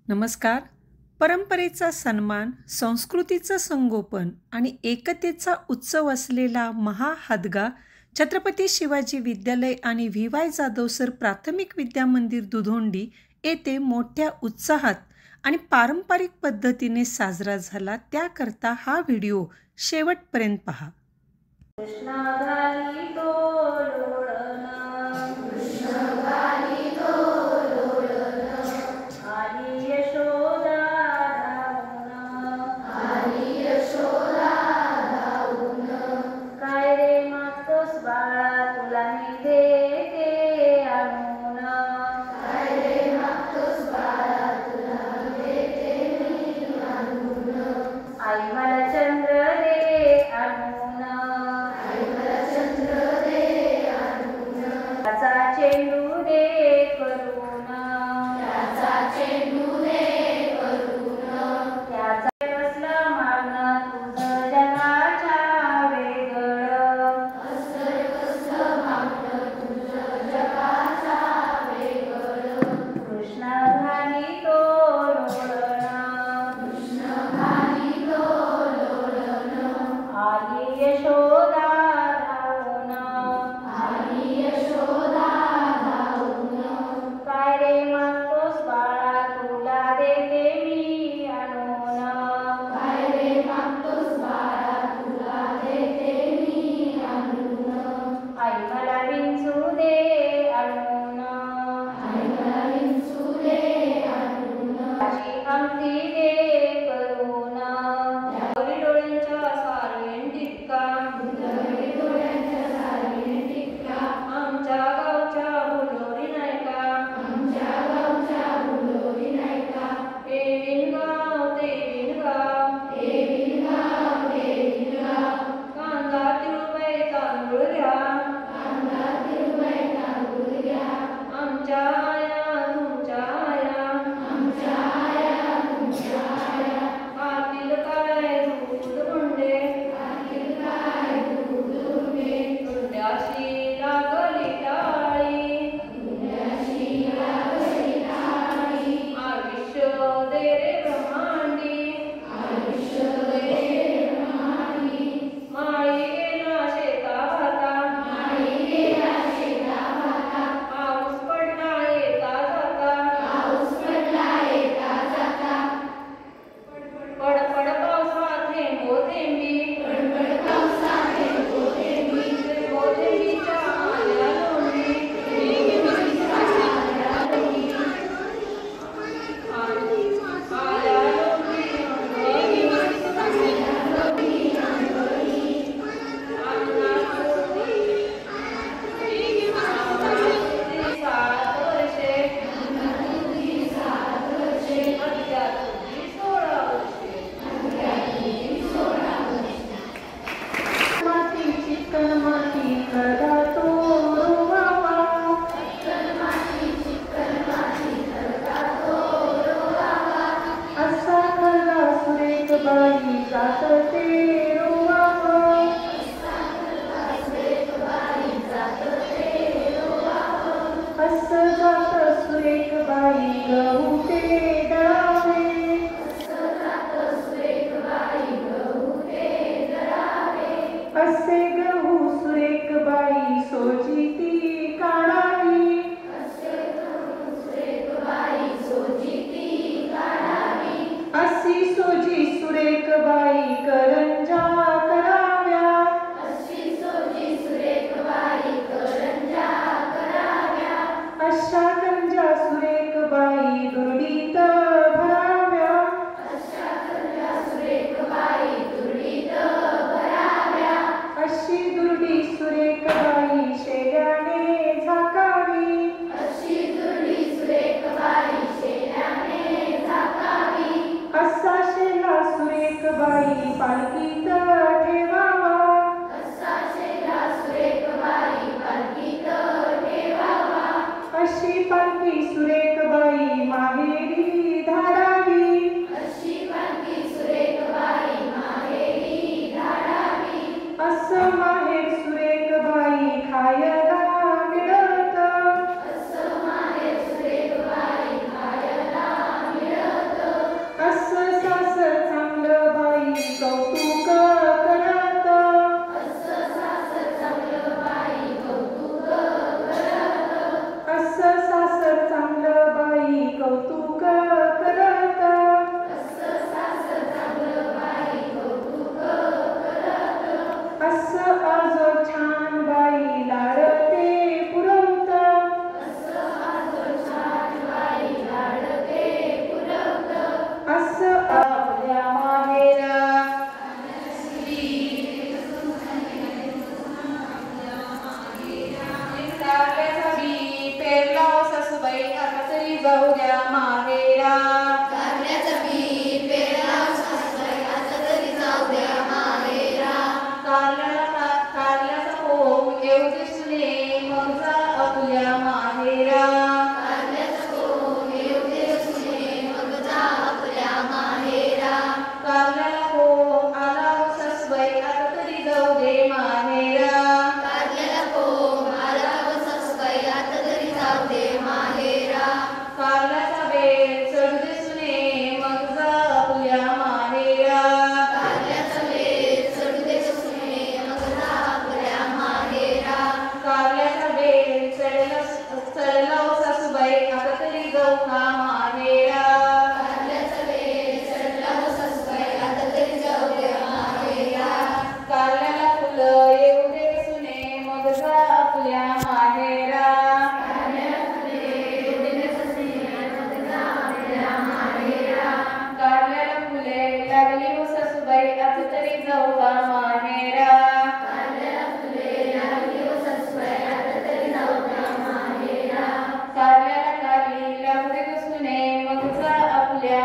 नमस्कार. परंपरेचा सन्मान, संस्कृतीचं संगोपन आणि एकतेचा उत्सव असलेला महाहादगा छत्रपती शिवाजी विद्यालय आणि व्ही वाय जाधव सर प्राथमिक विद्या मंदिर दुधोंडी येथे मोठ्या उत्साहात आणि पारंपरिक पद्धतीने साजरा झाला. त्याकरता हा व्हिडिओ शेवटपर्यंत पहा.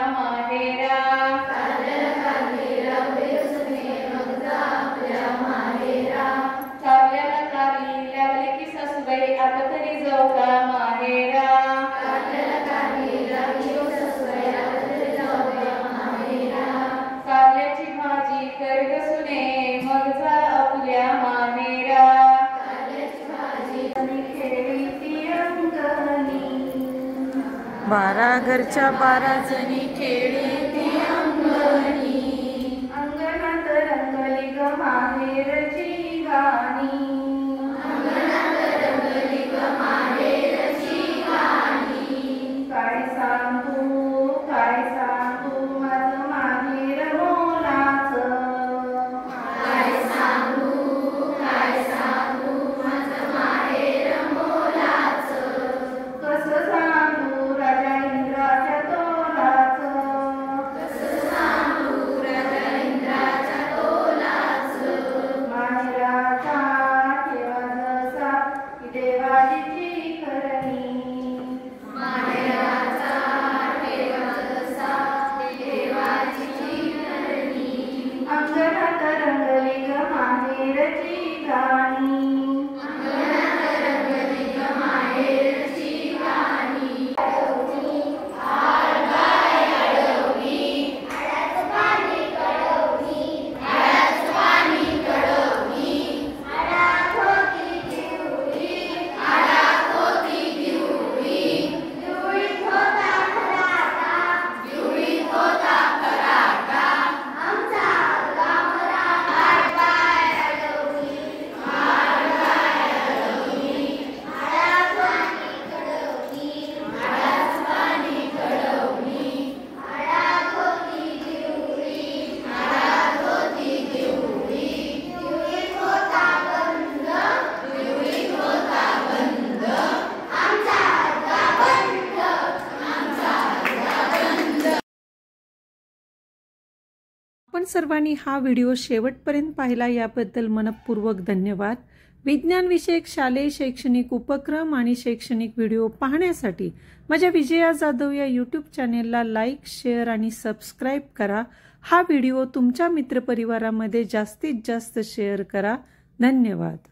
आपुल्या माहेरा कारल्याला कारली लागले की सासूबाई आता तरी जाऊ का माहेरा कारल्याची भाजी कर ग सुने मग जा आपुल्या माहेरा खेळी ती अंगणी 12 घरच्या 12 जणी खेळी ती अंगणी अंगणात रंगली ग माहेरची गाणी काय सांगू माझं माहेर मोलाचं कसं सांगू राजा इंद्राच्या तोलाचं माहेराचा ठेवा जसा की देवाची करणी अंगणात रंगली ग माहेरची गाणी आपण सर्वांनी हा व्हिडिओ शेवटपर्यंत पाहिला याबद्दल मनपूर्वक धन्यवाद. विज्ञानविषयक शालेय शैक्षणिक उपक्रम आणि शैक्षणिक व्हिडिओ पाहण्यासाठी माझ्या विजया जाधव या यूट्यूब चॅनेलला लाईक, शेअर आणि सबस्क्राईब करा. हा व्हिडिओ तुमच्या मित्रपरिवारामध्ये जास्तीत जास्त शेअर करा. धन्यवाद.